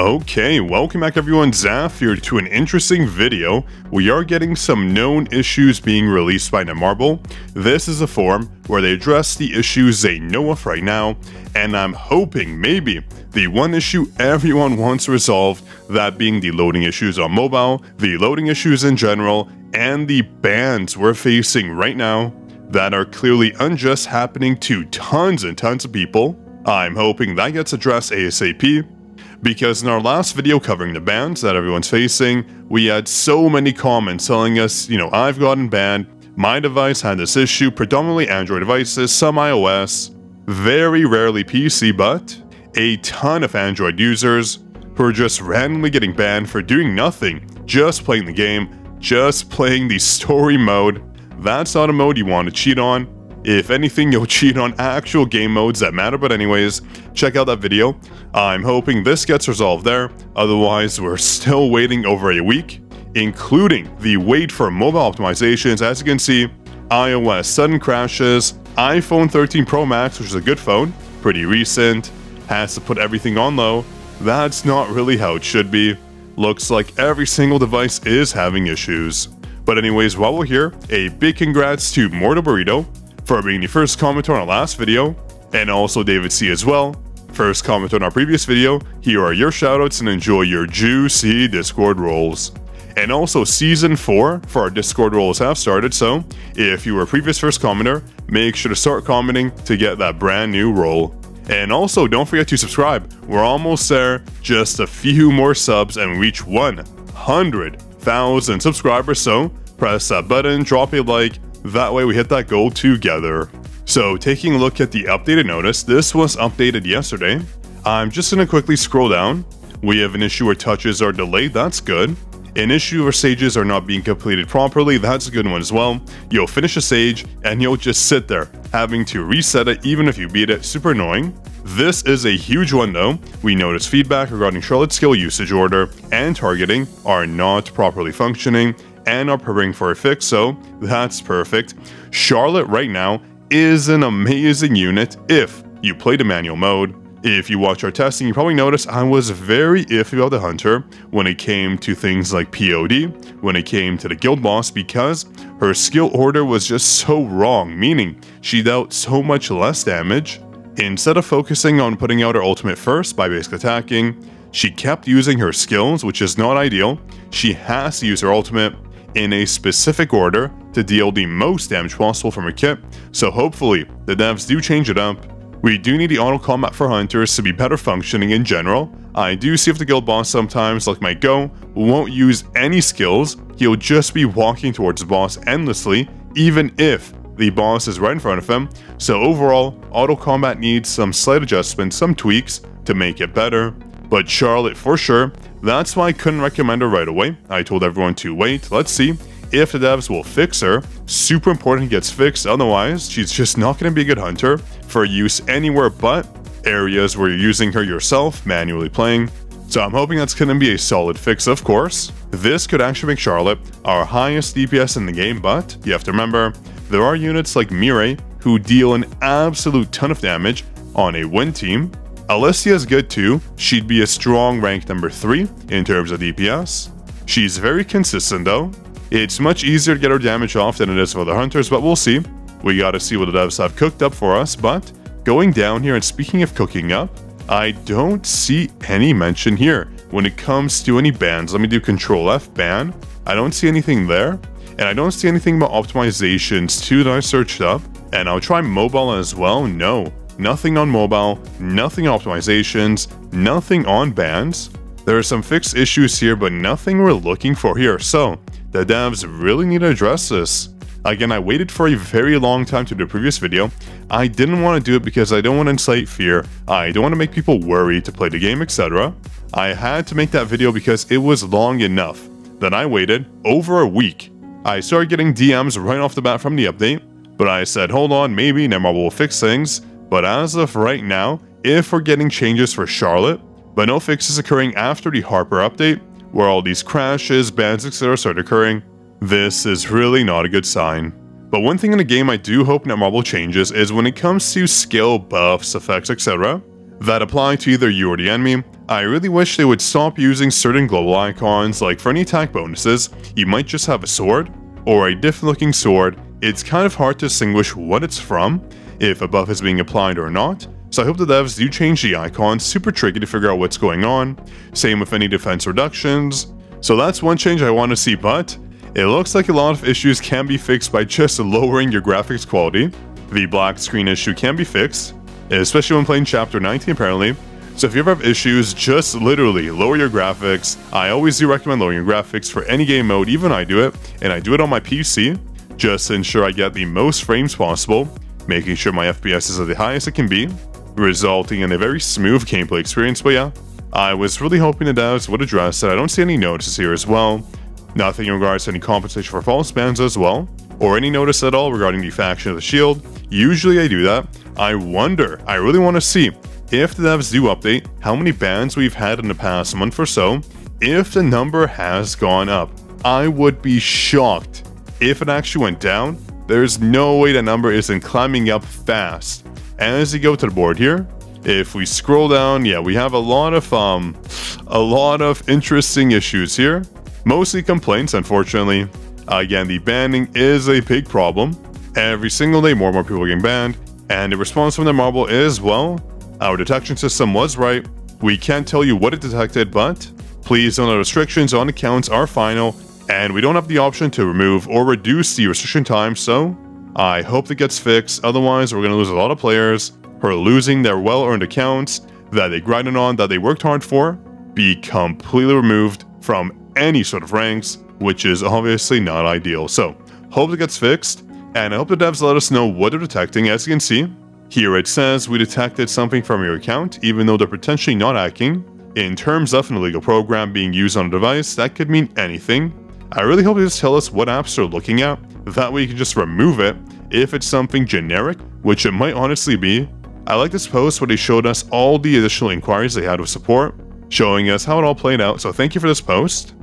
Okay, welcome back everyone, Zaf here to an interesting video. We are getting some known issues being released by Netmarble. This is a forum where they address the issues they know of right now, and I'm hoping maybe the one issue everyone wants resolved, that being the loading issues on mobile, the loading issues in general, and the bans we're facing right now that are clearly unjust, happening to tons and tons of people. I'm hoping that gets addressed ASAP. Because in our last video covering the bans that everyone's facing, we had so many comments telling us, I've gotten banned, my device had this issue, predominantly Android devices, some iOS, very rarely PC, but a ton of Android users who are just randomly getting banned for doing nothing, just playing the game, just playing the story mode. That's not a mode you want to cheat on. If anything, you'll cheat on actual game modes that matter, but anyways, check out that video. I'm hoping this gets resolved there, otherwise we're still waiting over a week, including the wait for mobile optimizations. As you can see, iOS sudden crashes, iPhone 13 Pro Max, which is a good phone, pretty recent, has to put everything on low. That's not really how it should be. Looks like every single device is having issues. But anyways, while we're here, a big congrats to Mortal Burrito for being the first commenter on our last video, and also David C as well, first comment on our previous video. Here are your shoutouts and enjoy your juicy Discord roles. And also Season 4 for our Discord roles have started, so if you were a previous first commenter, make sure to start commenting to get that brand new role. And also don't forget to subscribe, we're almost there, just a few more subs and reach 100,000 subscribers, so press that button, drop a like, that way we hit that goal together. So taking a look at the updated notice, this was updated yesterday. I'm just going to quickly scroll down. We have an issue where touches are delayed, that's good. An issue where stages are not being completed properly, that's a good one as well. You'll finish a stage and you'll just sit there, having to reset it even if you beat it, super annoying. This is a huge one though. We notice feedback regarding Charlotte's skill usage order and targeting are not properly functioning and are preparing for a fix, so that's perfect. Charlotte right now is an amazing unit if you play the manual mode. If you watch our testing, you probably noticed I was very iffy about the Hunter when it came to things like POD, when it came to the guild boss, because her skill order was just so wrong, meaning she dealt so much less damage. Instead of focusing on putting out her ultimate first by basic attacking, she kept using her skills, which is not ideal. She has to use her ultimate in a specific order to deal the most damage possible from her kit, so hopefully the devs do change it up. We do need the auto combat for hunters to be better functioning in general. I do see if the guild boss sometimes, like my Go, won't use any skills, he'll just be walking towards the boss endlessly, even if the boss is right in front of him. So overall, auto combat needs some slight adjustments, some tweaks to make it better. But Charlotte for sure, that's why I couldn't recommend her right away. I told everyone to wait, let's see if the devs will fix her. Super important it gets fixed, otherwise she's just not going to be a good hunter for use anywhere but areas where you're using her yourself, manually playing. So I'm hoping that's going to be a solid fix, of course. This could actually make Charlotte our highest DPS in the game, but you have to remember, there are units like Mireille who deal an absolute ton of damage on a win team. Alessia is good too, she'd be a strong rank number 3 in terms of DPS. She's very consistent though. It's much easier to get her damage off than it is for other hunters, but we'll see. We gotta see what the devs have cooked up for us, but going down here and speaking of cooking up, I don't see any mention here when it comes to any bans. Let me do Control F ban. I don't see anything there, and I don't see anything about optimizations too that I searched up. And I'll try mobile as well. No. Nothing on mobile, nothing on optimizations, nothing on bans. There are some fixed issues here, but nothing we're looking for here, so the devs really need to address this. Again, I waited for a very long time to do the previous video. I didn't want to do it because I don't want to incite fear, I don't want to make people worry to play the game, etc. I had to make that video because it was long enough that I waited over a week. I started getting DMs right off the bat from the update, but I said hold on, maybe Netmarble will fix things. But as of right now, if we're getting changes for Charlotte, but no fixes occurring after the Harper update, where all these crashes, bans, etc. start occurring, this is really not a good sign. But one thing in the game I do hope Netmarble changes is when it comes to skill, buffs, effects, etc. that apply to either you or the enemy, I really wish they would stop using certain global icons, like for any attack bonuses, you might just have a sword, or a different looking sword. It's kind of hard to distinguish what it's from, if a buff is being applied or not, so I hope the devs do change the icons. Super tricky to figure out what's going on. Same with any defense reductions. So that's one change I want to see, but it looks like a lot of issues can be fixed by just lowering your graphics quality. The black screen issue can be fixed, especially when playing Chapter 19 apparently. So if you ever have issues, just literally lower your graphics. I always do recommend lowering your graphics for any game mode, even I do it, and I do it on my PC, just to ensure I get the most frames possible, making sure my FPS is at the highest it can be, resulting in a very smooth gameplay experience. But yeah, I was really hoping the devs would address it. I don't see any notices here as well. Nothing in regards to any compensation for false bans as well, or any notice at all regarding the faction of the shield. Usually I do that. I wonder, I really want to see, if the devs do update, how many bans we've had in the past month or so, if the number has gone up. I would be shocked if it actually went down. There's no way that number isn't climbing up fast. As you go to the board here, if we scroll down, yeah, we have a lot of interesting issues here. Mostly complaints, unfortunately. Again, the banning is a big problem. Every single day, more and more people are getting banned. And the response from the marble is, well, our detection system was right. We can't tell you what it detected, but please know the restrictions on accounts are final, and we don't have the option to remove or reduce the restriction time, so I hope that gets fixed. Otherwise, we're going to lose a lot of players who are losing their well-earned accounts that they grinded on, that they worked hard for, be completely removed from any sort of ranks, which is obviously not ideal. So, hope it gets fixed, and I hope the devs let us know what they're detecting. As you can see, here it says we detected something from your account, even though they're potentially not hacking. In terms of an illegal program being used on a device, that could mean anything. I really hope they just tell us what apps they're looking at, that way you can just remove it if it's something generic, which it might honestly be. I like this post where they showed us all the additional inquiries they had with support, showing us how it all played out, so thank you for this post.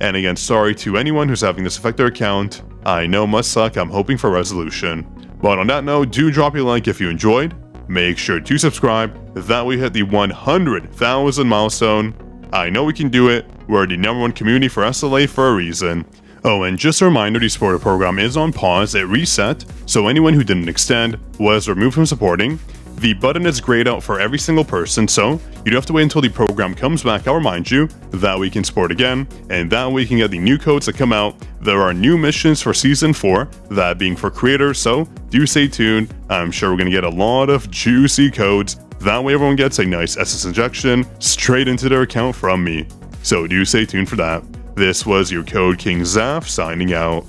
And again, sorry to anyone who's having this affect their account. I know must suck, I'm hoping for resolution. But on that note, do drop a like if you enjoyed. Make sure to subscribe, that we hit the 100,000 milestone. I know we can do it, we're the #1 community for SLA for a reason. Oh, and just a reminder, the supporter program is on pause, it reset, so anyone who didn't extend was removed from supporting. The button is grayed out for every single person, so you don't have to wait until the program comes back. I'll remind you that we can support again, and that way you can get the new codes that come out. There are new missions for Season 4, that being for creators, so do stay tuned. I'm sure we're going to get a lot of juicy codes. That way everyone gets a nice SS injection straight into their account from me. So do stay tuned for that. This was your Code King Zaf signing out.